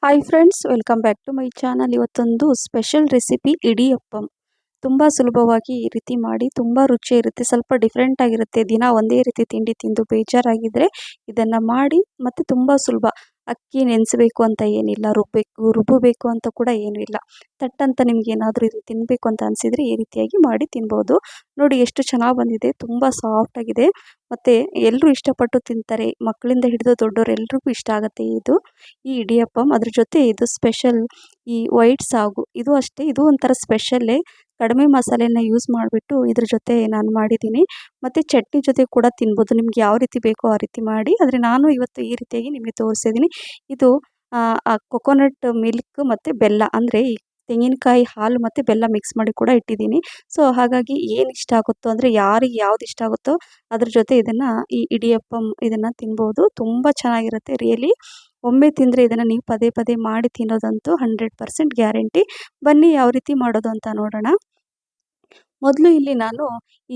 Hi friends, welcome back to my channel. ಇವತ್ತೊಂದು special recipe idiyappam. ತುಂಬ ಸುಲಭವಾಗಿ ಈ ರೀತಿ ಮಾಡಿ, ತುಂಬ ರುಚಿ ಇರುತ್ತೆ, ಸ್ವಲ್ಪ ಡಿಫ್ರೆಂಟ್ ಆಗಿರುತ್ತೆ. ದಿನ ಒಂದೇ ರೀತಿ ತಿಂಡಿ ತಿಂದು ಬೇಜಾರಾಗಿದ್ದರೆ ಇದನ್ನು ಮಾಡಿ. ಮತ್ತು ತುಂಬ ಸುಲಭ. ಅಕ್ಕಿ ನೆನೆಸಬೇಕು ಅಂತ ಏನಿಲ್ಲ, ರುಬ್ಬಬೇಕು ಅಂತ ಕೂಡ ಏನೂ ಇಲ್ಲ. ತಟ್ಟಂತ ನಿಮ್ಗೆ ಏನಾದರೂ ಇದು ತಿನ್ನಬೇಕು ಅಂತ ಅನಿಸಿದರೆ ಈ ರೀತಿಯಾಗಿ ಮಾಡಿ ತಿನ್ಬೋದು. ನೋಡಿ ಎಷ್ಟು ಚೆನ್ನಾಗಿ ಬಂದಿದೆ, ತುಂಬ ಸಾಫ್ಟಾಗಿದೆ ಮತ್ತು ಎಲ್ಲರೂ ಇಷ್ಟಪಟ್ಟು ತಿಂತಾರೆ. ಮಕ್ಕಳಿಂದ ಹಿಡಿದು ದೊಡ್ಡವರೆಲ್ರಿಗೂ ಇಷ್ಟ ಆಗುತ್ತೆ ಈ ಇಡಿಯಪ್ಪಂ. ಅದ್ರ ಜೊತೆ ಇದು ಸ್ಪೆಷಲ್ ಈ ವೈಟ್ ಸಾಗು, ಇದು ಅಷ್ಟೇ, ಇದು ಒಂಥರ ಸ್ಪೆಷಲ್ಲೇ. ಕಡಿಮೆ ಮಸಾಲೆನ ಯೂಸ್ ಮಾಡಿಬಿಟ್ಟು ಇದ್ರ ಜೊತೆ ನಾನು ಮಾಡಿದ್ದೀನಿ. ಮತ್ತು ಚಟ್ನಿ ಜೊತೆ ಕೂಡ ತಿನ್ಬೋದು, ನಿಮ್ಗೆ ಯಾವ ರೀತಿ ಬೇಕೋ ಆ ರೀತಿ ಮಾಡಿ. ಆದರೆ ನಾನು ಇವತ್ತು ಈ ರೀತಿಯಾಗಿ ನಿಮಗೆ ತೋರಿಸಿದ್ದೀನಿ. ಇದು ಕೊಕೊನಟ್ ಮಿಲ್ಕ್ ಮತ್ತು ಬೆಲ್ಲ, ಅಂದರೆ ಈ ತೆಂಗಿನಕಾಯಿ ಹಾಲು ಮತ್ತು ಬೆಲ್ಲ ಮಿಕ್ಸ್ ಮಾಡಿ ಕೂಡ ಇಟ್ಟಿದ್ದೀನಿ. ಸೊ ಹಾಗಾಗಿ ಏನು ಇಷ್ಟ ಆಗುತ್ತೋ, ಅಂದರೆ ಯಾರಿಗೆ ಯಾವ್ದು ಇಷ್ಟ ಆಗುತ್ತೋ ಅದ್ರ ಜೊತೆ ಇದನ್ನು ಈ ಇಡಿಯಪ್ಪಂ ಇದನ್ನು ತಿನ್ಬೋದು. ತುಂಬ ಚೆನ್ನಾಗಿರುತ್ತೆ ರಿಯಲಿ. ಒಮ್ಮೆ ತಿಂದರೆ ಇದನ್ನು ನೀವು ಪದೇ ಪದೇ ಮಾಡಿ ತಿನ್ನೋದಂತೂ 100% ಗ್ಯಾರಂಟಿ. ಬನ್ನಿ ಯಾವ ರೀತಿ ಮಾಡೋದು ಅಂತ ನೋಡೋಣ. ಮೊದಲು ಇಲ್ಲಿ ನಾನು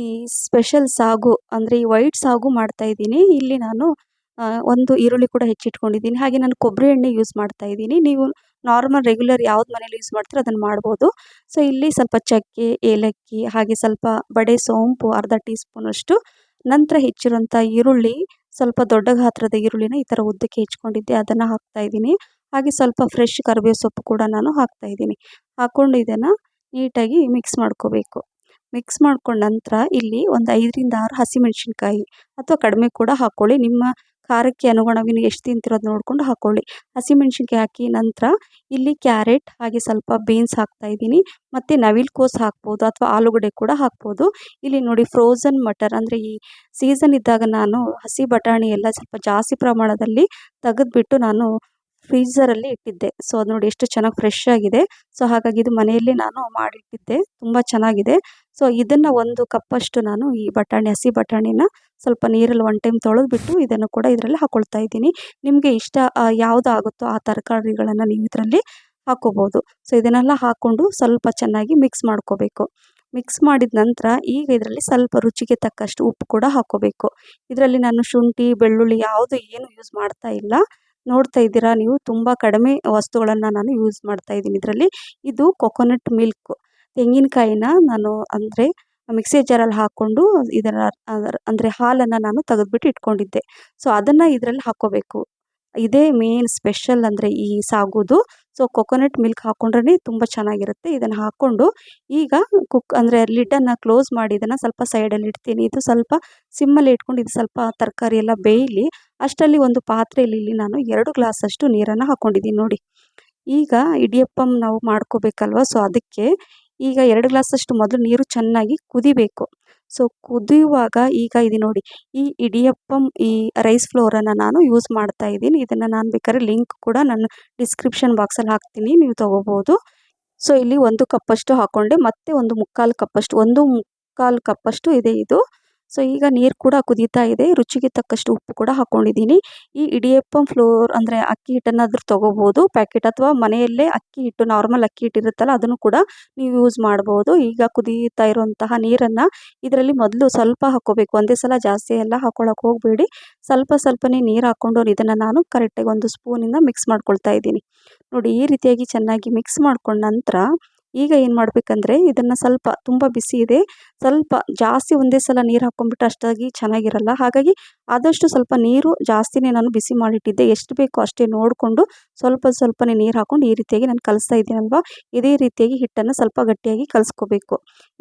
ಈ ಸ್ಪೆಷಲ್ ಸಾಗು, ಅಂದರೆ ಈ ವೈಟ್ ಸಾಗು ಮಾಡ್ತಾಯಿದ್ದೀನಿ. ಇಲ್ಲಿ ನಾನು ಒಂದು ಈರುಳ್ಳಿ ಕೂಡ ಹೆಚ್ಚಿಟ್ಕೊಂಡಿದ್ದೀನಿ. ಹಾಗೆ ನಾನು ಕೊಬ್ಬರಿ ಎಣ್ಣೆ ಯೂಸ್ ಮಾಡ್ತಾಯಿದ್ದೀನಿ. ನೀವು ನಾರ್ಮಲ್ ರೆಗ್ಯುಲರ್ ಯಾವ್ದು ಮನೇಲಿ ಯೂಸ್ ಮಾಡ್ತೀರೋ ಅದನ್ನು ಮಾಡ್ಬೋದು. ಸೊ ಇಲ್ಲಿ ಸ್ವಲ್ಪ ಚಕ್ಕೆ, ಏಲಕ್ಕಿ, ಹಾಗೆ ಸ್ವಲ್ಪ ಬಡೆ ಸೋಂಪು ಅರ್ಧ ಟೀ ಸ್ಪೂನಷ್ಟು, ನಂತರ ಹೆಚ್ಚಿರುವಂಥ ಈರುಳ್ಳಿ, ಸ್ವಲ್ಪ ದೊಡ್ಡ ಗಾತ್ರದ ಈರುಳ್ಳಿನ ಈ ಥರ ಉದ್ದಕ್ಕೆ ಹೆಚ್ಕೊಂಡಿದ್ದೆ, ಅದನ್ನು ಹಾಕ್ತಾಯಿದ್ದೀನಿ. ಹಾಗೆ ಸ್ವಲ್ಪ ಫ್ರೆಶ್ ಕರಿಬೇವು ಸೊಪ್ಪು ಕೂಡ ನಾನು ಹಾಕ್ತಾಯಿದ್ದೀನಿ. ಹಾಕ್ಕೊಂಡು ಇದನ್ನು ನೀಟಾಗಿ ಮಿಕ್ಸ್ ಮಾಡ್ಕೋಬೇಕು. ಮಿಕ್ಸ್ ಮಾಡ್ಕೊಂಡ ನಂತರ ಇಲ್ಲಿ ಒಂದು 5ರಿಂದ 6 ಹಸಿಮೆಣಸಿನ್ಕಾಯಿ, ಅಥವಾ ಕಡಿಮೆ ಕೂಡ ಹಾಕ್ಕೊಳ್ಳಿ, ನಿಮ್ಮ ಖಾರಕ್ಕೆ ಅನುಗುಣವಾಗಿ ನೀವು ಎಷ್ಟು ತಿಂತಿರೋದು ನೋಡಿಕೊಂಡು ಹಾಕ್ಕೊಳ್ಳಿ. ಹಸಿಮೆಣಸಿನ್ಕಾಯಿ ಹಾಕಿ ನಂತರ ಇಲ್ಲಿ ಕ್ಯಾರೆಟ್, ಹಾಗೆ ಸ್ವಲ್ಪ ಬೀನ್ಸ್ ಹಾಕ್ತಾಯಿದ್ದೀನಿ. ಮತ್ತು ನವಿಲುಕೋಸು ಹಾಕ್ಬೋದು, ಅಥವಾ ಆಲೂಗಡ್ಡೆ ಕೂಡ ಹಾಕ್ಬೋದು. ಇಲ್ಲಿ ನೋಡಿ ಫ್ರೋಝನ್ ಮಟರ್, ಅಂದರೆ ಈ ಸೀಸನ್ ಇದ್ದಾಗ ನಾನು ಹಸಿ ಬಟಾಣಿ ಎಲ್ಲ ಸ್ವಲ್ಪ ಜಾಸ್ತಿ ಪ್ರಮಾಣದಲ್ಲಿ ತೆಗೆದುಬಿಟ್ಟು ನಾನು ಫ್ರೀಝರಲ್ಲಿ ಇಟ್ಟಿದ್ದೆ. ಸೊ ಅದು ನೋಡಿ ಎಷ್ಟು ಚೆನ್ನಾಗಿ ಫ್ರೆಶ್ ಆಗಿದೆ. ಸೊ ಹಾಗಾಗಿ ಇದು ಮನೆಯಲ್ಲೇ ನಾನು ಮಾಡಿಟ್ಟಿದ್ದೆ, ತುಂಬ ಚೆನ್ನಾಗಿದೆ. ಸೊ ಇದನ್ನು 1 ಕಪ್ಪಷ್ಟು ನಾನು ಈ ಹಸಿ ಬಟಾಣಿನ ಸ್ವಲ್ಪ ನೀರಲ್ಲಿ 1 ಟೈಮ್ ತೊಳೆದ್ಬಿಟ್ಟು ಇದನ್ನು ಕೂಡ ಇದರಲ್ಲಿ ಹಾಕ್ಕೊಳ್ತಾ ಇದ್ದೀನಿ. ನಿಮಗೆ ಇಷ್ಟ ಯಾವುದು ಆಗುತ್ತೋ ಆ ತರಕಾರಿಗಳನ್ನು ನೀವು ಇದರಲ್ಲಿ ಹಾಕ್ಕೋಬೋದು. ಸೊ ಇದನ್ನೆಲ್ಲ ಹಾಕ್ಕೊಂಡು ಸ್ವಲ್ಪ ಚೆನ್ನಾಗಿ ಮಿಕ್ಸ್ ಮಾಡ್ಕೋಬೇಕು. ಮಿಕ್ಸ್ ಮಾಡಿದ ನಂತರ ಈಗ ಇದರಲ್ಲಿ ಸ್ವಲ್ಪ ರುಚಿಗೆ ತಕ್ಕಷ್ಟು ಉಪ್ಪು ಕೂಡ ಹಾಕ್ಕೋಬೇಕು. ಇದರಲ್ಲಿ ನಾನು ಶುಂಠಿ, ಬೆಳ್ಳುಳ್ಳಿ ಯಾವುದು ಏನು ಯೂಸ್ ಮಾಡ್ತಾ ಇಲ್ಲ. ನೋಡ್ತಾ ಇದ್ದೀರಾ ನೀವು, ತುಂಬ ಕಡಿಮೆ ವಸ್ತುಗಳನ್ನು ನಾನು ಯೂಸ್ ಮಾಡ್ತಾ ಇದ್ದೀನಿ ಇದರಲ್ಲಿ. ಇದು ಕೊಕೊನಟ್ ಮಿಲ್ಕ್, ತೆಂಗಿನಕಾಯಿನ ನಾನು ಅಂದರೆ ಮಿಕ್ಸಿ ಜಾರಲ್ಲಿ ಹಾಕ್ಕೊಂಡು ಅಂದರೆ ಹಾಲನ್ನು ನಾನು ತೆಗೆದುಬಿಟ್ಟು ಇಟ್ಕೊಂಡಿದ್ದೆ. ಸೊ ಅದನ್ನು ಇದರಲ್ಲಿ ಹಾಕ್ಕೋಬೇಕು. ಇದೇ ಮೇನ್ ಸ್ಪೆಷಲ್ ಅಂದರೆ ಈ ಸಾಗುದು. ಸೊ ಕೊಕೊನಟ್ ಮಿಲ್ಕ್ ಹಾಕ್ಕೊಂಡ್ರೆ ತುಂಬ ಚೆನ್ನಾಗಿರುತ್ತೆ. ಇದನ್ನು ಹಾಕ್ಕೊಂಡು ಈಗ ಅಂದರೆ ಲಿಡ್ಡನ್ನು ಕ್ಲೋಸ್ ಮಾಡಿ ಇದನ್ನು ಸ್ವಲ್ಪ ಸೈಡಲ್ಲಿ ಇಡ್ತೀನಿ. ಇದು ಸ್ವಲ್ಪ ಸಿಮ್ಮಲ್ಲಿ ಇಟ್ಕೊಂಡು ಇದು ಸ್ವಲ್ಪ ತರಕಾರಿ ಎಲ್ಲ ಬೇಯಲಿ. ಅಷ್ಟರಲ್ಲಿ ಒಂದು ಪಾತ್ರೆಯಲ್ಲಿ ಇಲ್ಲಿ ನಾನು 2 ಗ್ಲಾಸಷ್ಟು ನೀರನ್ನು ಹಾಕ್ಕೊಂಡಿದ್ದೀನಿ ನೋಡಿ. ಈಗ ಇಡಿಯಪ್ಪಂ ನಾವು ಮಾಡ್ಕೋಬೇಕಲ್ವ, ಸೊ ಅದಕ್ಕೆ ಈಗ 2 ಗ್ಲಾಸಷ್ಟು ಮೊದಲು ನೀರು ಚೆನ್ನಾಗಿ ಕುದಿಬೇಕು. ಸೊ ಕುದಿಯುವಾಗ ಈಗ ಇದು ನೋಡಿ, ಈ ಇಡಿಯಪ್ಪಂ ಈ ರೈಸ್ ಫ್ಲೋರನ್ನು ನಾನು ಯೂಸ್ ಮಾಡ್ತಾ ಇದ್ದೀನಿ. ಇದನ್ನು ನಾನು ಬೇಕಾದ್ರೆ ಲಿಂಕ್ ಕೂಡ ನಾನು ಡಿಸ್ಕ್ರಿಪ್ಷನ್ ಬಾಕ್ಸಲ್ಲಿ ಹಾಕ್ತೀನಿ, ನೀವು ತೊಗೋಬೋದು. ಸೊ ಇಲ್ಲಿ 1 ಕಪ್ಪಷ್ಟು ಹಾಕ್ಕೊಂಡೆ, ಮತ್ತು 1 ಕಪ್ಪಷ್ಟು ಇದೆ ಇದು. ಸೊ ಈಗ ನೀರು ಕೂಡ ಕುದೀತಾ ಇದೆ. ರುಚಿಗೆ ತಕ್ಕಷ್ಟು ಉಪ್ಪು ಕೂಡ ಹಾಕ್ಕೊಂಡಿದ್ದೀನಿ. ಈ ಇಡಿಯಪ್ಪಂ ಫ್ಲೋರ್ ಅಂದರೆ ಅಕ್ಕಿ ಹಿಟ್ಟನ್ನಾದರೂ ತೊಗೋಬೋದು ಪ್ಯಾಕೆಟ್, ಅಥವಾ ಮನೆಯಲ್ಲೇ ಅಕ್ಕಿ ಹಿಟ್ಟು, ನಾರ್ಮಲ್ ಅಕ್ಕಿ ಹಿಟ್ಟು ಇರುತ್ತಲ್ಲ ಅದನ್ನು ಕೂಡ ನೀವು ಯೂಸ್ ಮಾಡ್ಬೋದು. ಈಗ ಕುದೀತಾ ಇರುವಂತಹ ನೀರನ್ನು ಇದರಲ್ಲಿ ಮೊದಲು ಸ್ವಲ್ಪ ಹಾಕ್ಕೋಬೇಕು, ಒಂದೇ ಸಲ ಜಾಸ್ತಿ ಎಲ್ಲ ಹಾಕ್ಕೊಳ್ಳೋಕೆ ಹೋಗಬೇಡಿ. ಸ್ವಲ್ಪನೇ ನೀರು ಹಾಕ್ಕೊಂಡು ಇದನ್ನು ನಾನು ಕರೆಕ್ಟಾಗಿ 1 ಸ್ಪೂನಿಂದ ಮಿಕ್ಸ್ ಮಾಡ್ಕೊಳ್ತಾ ಇದ್ದೀನಿ. ನೋಡಿ ಈ ರೀತಿಯಾಗಿ ಚೆನ್ನಾಗಿ ಮಿಕ್ಸ್ ಮಾಡ್ಕೊಂಡ ನಂತರ ಈಗ ಏನು ಮಾಡಬೇಕಂದ್ರೆ ಇದನ್ನು ಸ್ವಲ್ಪ, ತುಂಬ ಬಿಸಿ ಇದೆ, ಸ್ವಲ್ಪ ಜಾಸ್ತಿ ಒಂದೇ ಸಲ ನೀರು ಹಾಕ್ಕೊಂಡ್ಬಿಟ್ಟು ಅಷ್ಟಾಗಿ ಚೆನ್ನಾಗಿರಲ್ಲ. ಹಾಗಾಗಿ ಆದಷ್ಟು ಸ್ವಲ್ಪ ನೀರು ಜಾಸ್ತಿನೇ ನಾನು ಬಿಸಿ ಮಾಡಿಟ್ಟಿದ್ದೆ. ಎಷ್ಟು ಬೇಕೋ ಅಷ್ಟೇ ನೋಡಿಕೊಂಡು ಸ್ವಲ್ಪನೇ ನೀರು ಹಾಕ್ಕೊಂಡು ಈ ರೀತಿಯಾಗಿ ನಾನು ಕಲಿಸ್ತಾ ಇದ್ದೀನಲ್ವ, ಇದೇ ರೀತಿಯಾಗಿ ಹಿಟ್ಟನ್ನು ಸ್ವಲ್ಪ ಗಟ್ಟಿಯಾಗಿ ಕಲಿಸ್ಕೋಬೇಕು.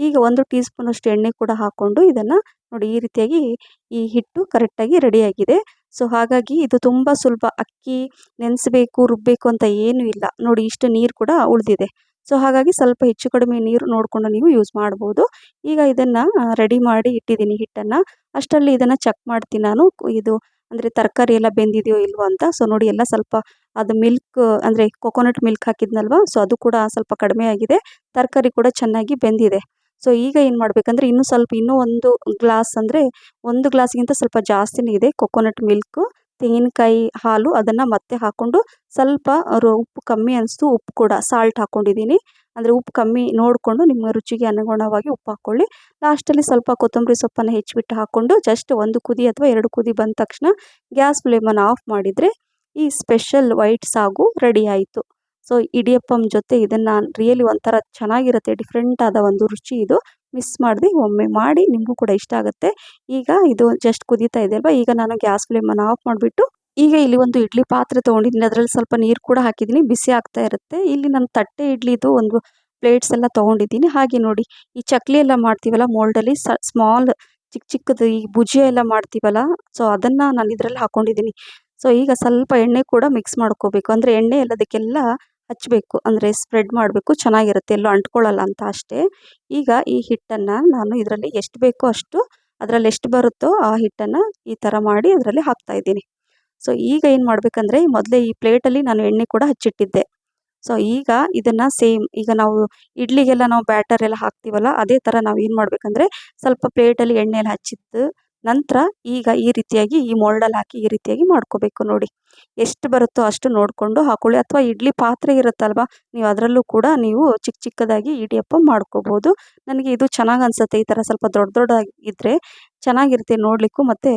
ಈಗ 1 ಟೀ ಸ್ಪೂನಷ್ಟು ಎಣ್ಣೆ ಕೂಡ ಹಾಕ್ಕೊಂಡು ಇದನ್ನು ನೋಡಿ ಈ ರೀತಿಯಾಗಿ ಈ ಹಿಟ್ಟು ಕರೆಕ್ಟಾಗಿ ರೆಡಿಯಾಗಿದೆ. ಸೊ ಹಾಗಾಗಿ ಇದು ತುಂಬ ಸುಲಭ. ಅಕ್ಕಿ ನೆನೆಸಬೇಕು, ರುಬ್ಬಬೇಕು ಅಂತ ಏನೂ ಇಲ್ಲ. ನೋಡಿ ಇಷ್ಟು ನೀರು ಕೂಡ ಉಳಿದಿದೆ. ಸೊ ಹಾಗಾಗಿ ಸ್ವಲ್ಪ ಹೆಚ್ಚು ಕಡಿಮೆ ನೀರು ನೋಡಿಕೊಂಡು ನೀವು ಯೂಸ್ ಮಾಡ್ಬೋದು. ಈಗ ಇದನ್ನು ರೆಡಿ ಮಾಡಿ ಇಟ್ಟಿದ್ದೀನಿ ಹಿಟ್ಟನ್ನು. ಅಷ್ಟರಲ್ಲಿ ಇದನ್ನು ಚೆಕ್ ಮಾಡ್ತೀನಿ ನಾನು, ಇದು ಅಂದರೆ ತರಕಾರಿ ಎಲ್ಲ ಬೆಂದಿದೆಯೋ ಇಲ್ವೋ ಅಂತ. ಸೊ ನೋಡಿ ಎಲ್ಲ ಸ್ವಲ್ಪ ಅದು ಮಿಲ್ಕ್, ಅಂದರೆ ಕೊಕೊನಟ್ ಮಿಲ್ಕ್ ಹಾಕಿದ್ನಲ್ವ, ಸೊ ಅದು ಕೂಡ ಸ್ವಲ್ಪ ಕಡಿಮೆ ಆಗಿದೆ, ತರಕಾರಿ ಕೂಡ ಚೆನ್ನಾಗಿ ಬೆಂದಿದೆ. ಸೊ ಈಗ ಏನು ಮಾಡಬೇಕಂದ್ರೆ ಇನ್ನೂ 1 ಗ್ಲಾಸ್, ಅಂದರೆ 1 ಗ್ಲಾಸ್ಗಿಂತ ಸ್ವಲ್ಪ ಜಾಸ್ತಿನೇ ಇದೆ ಕೊಕೊನಟ್ ಮಿಲ್ಕು, ತೆಂಗಿನಕಾಯಿ ಹಾಲು, ಅದನ್ನು ಮತ್ತೆ ಹಾಕ್ಕೊಂಡು ಸ್ವಲ್ಪ ಉಪ್ಪು ಕಮ್ಮಿ ಅನಿಸ್ತು, ಉಪ್ಪು ಕೂಡ ಸಾಲ್ಟ್ ಹಾಕ್ಕೊಂಡಿದ್ದೀನಿ. ಅಂದರೆ ಉಪ್ಪು ಕಮ್ಮಿ ನೋಡಿಕೊಂಡು ನಿಮ್ಮ ರುಚಿಗೆ ಅನುಗುಣವಾಗಿ ಉಪ್ಪು ಹಾಕ್ಕೊಳ್ಳಿ. ಲಾಸ್ಟಲ್ಲಿ ಸ್ವಲ್ಪ ಕೊತ್ತಂಬರಿ ಸೊಪ್ಪನ್ನು ಹೆಚ್ಚಿಬಿಟ್ಟು ಹಾಕ್ಕೊಂಡು ಜಸ್ಟ್ 1 ಕುದಿ ಅಥವಾ 2 ಕುದಿ ಬಂದ ತಕ್ಷಣ ಗ್ಯಾಸ್ ಫ್ಲೇಮನ್ನು ಆಫ್ ಮಾಡಿದರೆ ಈ ಸ್ಪೆಷಲ್ ವೈಟ್ ಸಾಗು ರೆಡಿ ಆಯಿತು. ಸೊ ಇಡಿಯಪ್ಪಂ ಜೊತೆ ಇದನ್ನು ರಿಯಲಿ ಒಂಥರ ಚೆನ್ನಾಗಿರುತ್ತೆ, ಡಿಫ್ರೆಂಟ್ ಆದ ಒಂದು ರುಚಿ ಇದು. ಮಿಸ್ ಮಾಡದೆ ಒಮ್ಮೆ ಮಾಡಿ, ನಿಮಗೂ ಕೂಡ ಇಷ್ಟ ಆಗುತ್ತೆ. ಈಗ ಇದು ಜಸ್ಟ್ ಕುದೀತಾ ಇದೆ ಅಲ್ವಾ, ಈಗ ನಾನು ಗ್ಯಾಸ್ ಫ್ಲೇಮನ್ನು ಆಫ್ ಮಾಡಿಬಿಟ್ಟು ಈಗ ಇಲ್ಲಿ ಒಂದು ಇಡ್ಲಿ ಪಾತ್ರೆ ತೊಗೊಂಡಿದ್ದೀನಿ, ಅದರಲ್ಲಿ ಸ್ವಲ್ಪ ನೀರು ಕೂಡ ಹಾಕಿದ್ದೀನಿ, ಬಿಸಿ ಆಗ್ತಾ ಇರುತ್ತೆ. ಇಲ್ಲಿ ನಾನು ತಟ್ಟೆ ಇಡ್ಲಿದು ಒಂದು ಪ್ಲೇಟ್ಸ್ ಎಲ್ಲ ತೊಗೊಂಡಿದ್ದೀನಿ. ಹಾಗೆ ನೋಡಿ, ಈ ಚಕ್ಲಿ ಎಲ್ಲ ಮಾಡ್ತೀವಲ್ಲ ಮೋಲ್ಡಲ್ಲಿ ಸ್ಮಾಲ್ ಚಿಕ್ಕ ಚಿಕ್ಕದು ಈ ಭುಜಿಯ ಎಲ್ಲ ಮಾಡ್ತೀವಲ್ಲ, ಸೊ ಅದನ್ನು ನಾನು ಇದರಲ್ಲಿ ಹಾಕ್ಕೊಂಡಿದ್ದೀನಿ. ಸೊ ಈಗ ಸ್ವಲ್ಪ ಎಣ್ಣೆ ಕೂಡ ಮಿಕ್ಸ್ ಮಾಡ್ಕೋಬೇಕು, ಅಂದರೆ ಎಣ್ಣೆ ಎಲ್ಲದಕ್ಕೆಲ್ಲ ಹಚ್ಚಬೇಕು, ಅಂದರೆ ಸ್ಪ್ರೆಡ್ ಮಾಡಬೇಕು, ಚೆನ್ನಾಗಿರುತ್ತೆ, ಎಲ್ಲೂ ಅಂಟ್ಕೊಳ್ಳಲ್ಲ ಅಂತ ಅಷ್ಟೇ. ಈಗ ಈ ಹಿಟ್ಟನ್ನು ನಾನು ಇದರಲ್ಲಿ ಎಷ್ಟು ಬೇಕೋ ಅಷ್ಟು, ಅದರಲ್ಲಿ ಎಷ್ಟು ಬರುತ್ತೋ ಆ ಹಿಟ್ಟನ್ನು ಈ ಥರ ಮಾಡಿ ಅದರಲ್ಲಿ ಹಾಕ್ತಾಯಿದ್ದೀನಿ. ಸೊ ಈಗ ಏನು ಮಾಡಬೇಕಂದ್ರೆ, ಮೊದಲೇ ಈ ಪ್ಲೇಟಲ್ಲಿ ನಾನು ಎಣ್ಣೆ ಕೂಡ ಹಚ್ಚಿಟ್ಟಿದ್ದೆ. ಸೊ ಈಗ ಇದನ್ನು ಸೇಮ್, ಈಗ ನಾವು ಇಡ್ಲಿಗೆಲ್ಲ ನಾವು ಬ್ಯಾಟರ್ ಎಲ್ಲ ಹಾಕ್ತೀವಲ್ಲ, ಅದೇ ಥರ ನಾವು ಏನು ಮಾಡಬೇಕಂದ್ರೆ, ಸ್ವಲ್ಪ ಪ್ಲೇಟಲ್ಲಿ ಎಣ್ಣೆ ಎಲ್ಲ ಹಚ್ಚಿದ್ದು ನಂತರ ಈಗ ಈ ರೀತಿಯಾಗಿ ಈ ಮೋಲ್ಡಲ್ಲಿ ಹಾಕಿ ಈ ರೀತಿಯಾಗಿ ಮಾಡ್ಕೋಬೇಕು. ನೋಡಿ, ಎಷ್ಟು ಬರುತ್ತೋ ಅಷ್ಟು ನೋಡಿಕೊಂಡು ಹಾಕೊಳ್ಳಿ, ಅಥವಾ ಇಡ್ಲಿ ಪಾತ್ರೆ ಇರುತ್ತಲ್ವ, ನೀವು ಅದರಲ್ಲೂ ಕೂಡ ನೀವು ಚಿಕ್ಕ ಚಿಕ್ಕದಾಗಿ ಇಡಿಯಪ್ಪ ಮಾಡ್ಕೋಬೋದು. ನನಗೆ ಇದು ಚೆನ್ನಾಗಿ ಅನಿಸುತ್ತೆ, ಈ ಥರ ಸ್ವಲ್ಪ ದೊಡ್ಡ ದೊಡ್ಡದಾಗಿದ್ದರೆ ಚೆನ್ನಾಗಿರುತ್ತೆ ನೋಡಲಿಕ್ಕೂ, ಮತ್ತು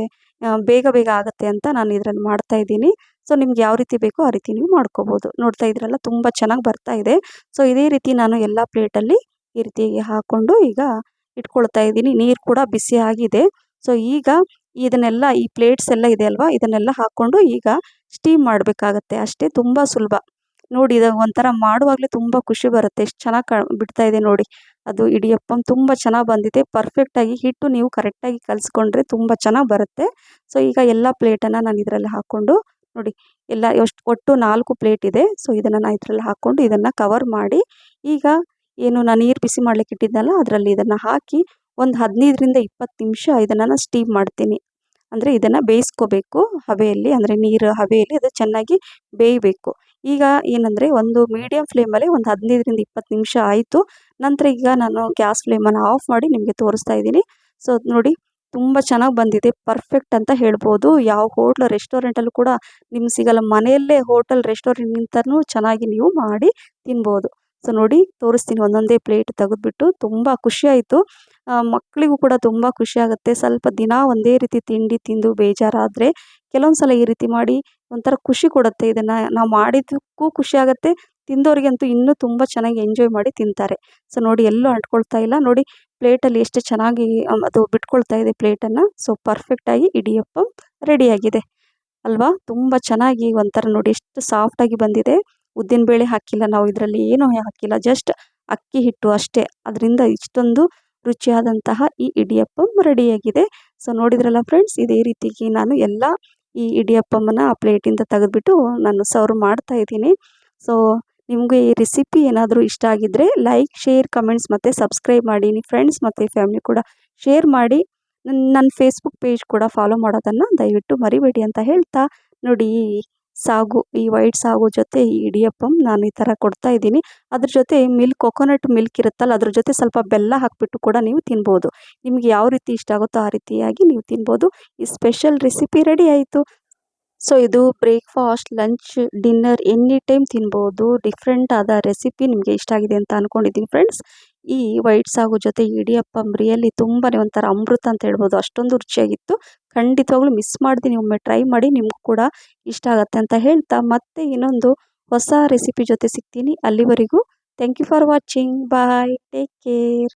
ಬೇಗ ಬೇಗ ಆಗುತ್ತೆ ಅಂತ ನಾನು ಇದರಲ್ಲಿ ಮಾಡ್ತಾಯಿದ್ದೀನಿ. ಸೊ ನಿಮ್ಗೆ ಯಾವ ರೀತಿ ಬೇಕೋ ಆ ರೀತಿ ನೀವು ಮಾಡ್ಕೋಬೋದು. ನೋಡ್ತಾ ಇದ್ರಲ್ಲ, ತುಂಬ ಚೆನ್ನಾಗಿ ಬರ್ತಾ ಇದೆ. ಸೊ ಇದೇ ರೀತಿ ನಾನು ಎಲ್ಲ ಪ್ಲೇಟಲ್ಲಿ ಈ ರೀತಿಯಾಗಿ ಹಾಕ್ಕೊಂಡು ಈಗ ಇಟ್ಕೊಳ್ತಾ ಇದ್ದೀನಿ. ನೀರು ಕೂಡ ಬಿಸಿ ಆಗಿದೆ. ಸೊ ಈಗ ಇದನ್ನೆಲ್ಲ, ಈ ಪ್ಲೇಟ್ಸ್ ಎಲ್ಲ ಇದೆ ಅಲ್ವಾ, ಇದನ್ನೆಲ್ಲ ಹಾಕ್ಕೊಂಡು ಈಗ ಸ್ಟೀಮ್ ಮಾಡಬೇಕಾಗತ್ತೆ ಅಷ್ಟೇ, ತುಂಬ ಸುಲಭ. ನೋಡಿ, ಇದು ಒಂಥರ ಮಾಡುವಾಗಲೇ ತುಂಬ ಖುಷಿ ಬರುತ್ತೆ, ಎಷ್ಟು ಚೆನ್ನಾಗಿ ಬಿಡ್ತಾ ಇದೆ ನೋಡಿ. ಅದು ಇಡಿಯಪ್ಪಂ ತುಂಬ ಚೆನ್ನಾಗಿ ಬಂದಿದೆ, ಪರ್ಫೆಕ್ಟಾಗಿ. ಹಿಟ್ಟು ನೀವು ಕರೆಕ್ಟಾಗಿ ಕಲಿಸ್ಕೊಂಡ್ರೆ ತುಂಬ ಚೆನ್ನಾಗಿ ಬರುತ್ತೆ. ಸೊ ಈಗ ಎಲ್ಲ ಪ್ಲೇಟನ್ನು ನಾನು ಇದರಲ್ಲಿ ಹಾಕ್ಕೊಂಡು ನೋಡಿ, ಎಲ್ಲ ಒಟ್ಟು 4 ಪ್ಲೇಟ್ ಇದೆ. ಸೊ ಇದನ್ನು ನಾನು ಇದರಲ್ಲಿ ಹಾಕ್ಕೊಂಡು ಇದನ್ನು ಕವರ್ ಮಾಡಿ, ಈಗ ಏನು ನಾನು ನೀರು ಬಿಸಿ ಮಾಡ್ಲಿಕ್ಕೆ ಇಟ್ಟಿದ್ದಲ್ಲ ಅದರಲ್ಲಿ ಇದನ್ನು ಹಾಕಿ ಒಂದು 15ರಿಂದ 20 ನಿಮಿಷ ಇದನ್ನು ನಾನು ಸ್ಟೀಮ್ ಮಾಡ್ತೀನಿ. ಅಂದರೆ ಇದನ್ನು ಬೇಯಿಸ್ಕೋಬೇಕು ಹಬೆಯಲ್ಲಿ, ಅಂದರೆ ನೀರು ಹಬೆಯಲ್ಲಿ ಅದು ಚೆನ್ನಾಗಿ ಬೇಯಬೇಕು. ಈಗ ಏನಂದರೆ, ಒಂದು ಮೀಡಿಯಮ್ ಫ್ಲೇಮಲ್ಲಿ ಒಂದು 15ರಿಂದ 20 ನಿಮಿಷ ಆಯಿತು. ನಂತರ ಈಗ ನಾನು ಗ್ಯಾಸ್ ಫ್ಲೇಮನ್ನು ಆಫ್ ಮಾಡಿ ನಿಮಗೆ ತೋರಿಸ್ತಾ ಇದ್ದೀನಿ. ಸೊ ನೋಡಿ, ತುಂಬ ಚೆನ್ನಾಗಿ ಬಂದಿದೆ, ಪರ್ಫೆಕ್ಟ್ ಅಂತ ಹೇಳ್ಬೋದು. ಯಾವ ಹೋಟ್ಲು ರೆಸ್ಟೋರೆಂಟಲ್ಲೂ ಕೂಡ ನಿಮ್ಗೆ ಸಿಗಲ್ಲ, ಮನೆಯಲ್ಲೇ ಹೋಟೆಲ್ ರೆಸ್ಟೋರೆಂಟ್ಗಿಂತನೂ ಚೆನ್ನಾಗಿ ನೀವು ಮಾಡಿ ತಿನ್ಬೋದು. ಸೊ ನೋಡಿ, ತೋರಿಸ್ತೀನಿ ಒಂದೊಂದೇ ಪ್ಲೇಟ್ ತೆಗೆದುಬಿಟ್ಟು. ತುಂಬ ಖುಷಿಯಾಯಿತು, ಮಕ್ಕಳಿಗೂ ಕೂಡ ತುಂಬ ಖುಷಿಯಾಗುತ್ತೆ. ಸ್ವಲ್ಪ ದಿನ ಒಂದೇ ರೀತಿ ತಿಂಡಿ ತಿಂದು ಬೇಜಾರಾದರೆ ಕೆಲವೊಂದು ಸಲ ಈ ರೀತಿ ಮಾಡಿ ಒಂಥರ ಖುಷಿ ಕೊಡುತ್ತೆ. ಇದನ್ನು ನಾವು ಮಾಡಿದ್ದಕ್ಕೂ ಖುಷಿಯಾಗುತ್ತೆ, ತಿಂದವರಿಗಂತೂ ಇನ್ನೂ ತುಂಬ ಚೆನ್ನಾಗಿ ಎಂಜಾಯ್ ಮಾಡಿ ತಿಂತಾರೆ. ಸೊ ನೋಡಿ, ಎಲ್ಲೂ ಅಂಟ್ಕೊಳ್ತಾ ಇಲ್ಲ ನೋಡಿ, ಪ್ಲೇಟಲ್ಲಿ ಎಷ್ಟು ಚೆನ್ನಾಗಿ ಅದು ಬಿಟ್ಕೊಳ್ತಾ ಇದೆ ಪ್ಲೇಟನ್ನು. ಸೊ ಪರ್ಫೆಕ್ಟಾಗಿ ಇಡಿಯಪ್ಪಂ ರೆಡಿಯಾಗಿದೆ ಅಲ್ವಾ, ತುಂಬ ಚೆನ್ನಾಗಿ ಒಂಥರ ನೋಡಿ ಎಷ್ಟು ಸಾಫ್ಟಾಗಿ ಬಂದಿದೆ. ಉದ್ದಿನಬೇಳೆ ಹಾಕಿಲ್ಲ ನಾವು ಇದರಲ್ಲಿ, ಏನೂ ಹಾಕಿಲ್ಲ, ಜಸ್ಟ್ ಅಕ್ಕಿ ಹಿಟ್ಟು ಅಷ್ಟೇ, ಅದರಿಂದ ಇಷ್ಟೊಂದು ರುಚಿಯಾದಂತಹ ಈ ಇಡಿಯಪ್ಪಂ ರೆಡಿಯಾಗಿದೆ. ಸೊ ನೋಡಿದ್ರಲ್ಲ ಫ್ರೆಂಡ್ಸ್, ಇದೇ ರೀತಿಗೆ ನಾನು ಎಲ್ಲ ಈ ಇಡಿಯಪ್ಪಮ್ಮನ್ನು ಆ ಪ್ಲೇಟಿಂದ ತೆಗೆದುಬಿಟ್ಟು ನಾನು ಸರ್ವ್ ಮಾಡ್ತಾ ಇದ್ದೀನಿ. ಸೊ ನಿಮಗೆ ಈ ರೆಸಿಪಿ ಏನಾದರೂ ಇಷ್ಟ ಆಗಿದ್ದರೆ ಲೈಕ್, ಶೇರ್, ಕಮೆಂಟ್ಸ್ ಮತ್ತು ಸಬ್ಸ್ಕ್ರೈಬ್ ಮಾಡಿ. ನಿಮ್ಮ ಫ್ರೆಂಡ್ಸ್ ಮತ್ತು ಫ್ಯಾಮಿಲಿ ಕೂಡ ಶೇರ್ ಮಾಡಿ. ನನ್ನ ಫೇಸ್ಬುಕ್ ಪೇಜ್ ಕೂಡ ಫಾಲೋ ಮಾಡೋದನ್ನು ದಯವಿಟ್ಟು ಮರಿಬೇಡಿ ಅಂತ ಹೇಳ್ತಾ, ನೋಡಿ ಸಾಗು, ಈ ವೈಟ್ ಸಾಗು ಜೊತೆ ಈ ಇಡಿಯಪ್ಪಂ ನಾನು ಈ ಥರ ಕೊಡ್ತಾ ಇದ್ದೀನಿ. ಅದ್ರ ಜೊತೆ ಕೊಕೊನಟ್ ಮಿಲ್ಕ್ ಇರುತ್ತಲ್ಲ, ಅದ್ರ ಜೊತೆ ಸ್ವಲ್ಪ ಬೆಲ್ಲ ಹಾಕಿಬಿಟ್ಟು ಕೂಡ ನೀವು ತಿನ್ಬೋದು. ನಿಮಗೆ ಯಾವ ರೀತಿ ಇಷ್ಟ ಆಗುತ್ತೋ ಆ ರೀತಿಯಾಗಿ ನೀವು ತಿನ್ಬೋದು. ಈ ಸ್ಪೆಷಲ್ ರೆಸಿಪಿ ರೆಡಿ ಆಯಿತು. ಸೊ ಇದು breakfast, lunch, dinner any time ತಿನ್ಬೋದು. ಡಿಫ್ರೆಂಟ್ ಆದ ರೆಸಿಪಿ ನಿಮಗೆ ಇಷ್ಟ ಆಗಿದೆ ಅಂತ ಅಂದ್ಕೊಂಡಿದ್ದೀನಿ ಫ್ರೆಂಡ್ಸ್. ಈ ವೈಟ್ ಸಾಗು ಜೊತೆ ಇಡಿಯಪ್ಪಂ ರಿಯಲಿ ತುಂಬಾ ಒಂಥರ ಅಮೃತ ಅಂತ ಹೇಳ್ಬೋದು, ಅಷ್ಟೊಂದು ರುಚಿಯಾಗಿತ್ತು. ಖಂಡಿತವಾಗ್ಲೂ ಮಿಸ್ ಮಾಡ್ತೀನಿ, ಒಮ್ಮೆ ಟ್ರೈ ಮಾಡಿ, ನಿಮಗೂ ಕೂಡ ಇಷ್ಟ ಆಗುತ್ತೆ ಅಂತ ಹೇಳ್ತಾ, ಮತ್ತೆ ಇನ್ನೊಂದು ಹೊಸ ರೆಸಿಪಿ ಜೊತೆ ಸಿಗ್ತೀನಿ. ಅಲ್ಲಿವರೆಗೂ thank you for watching. Bye, take care.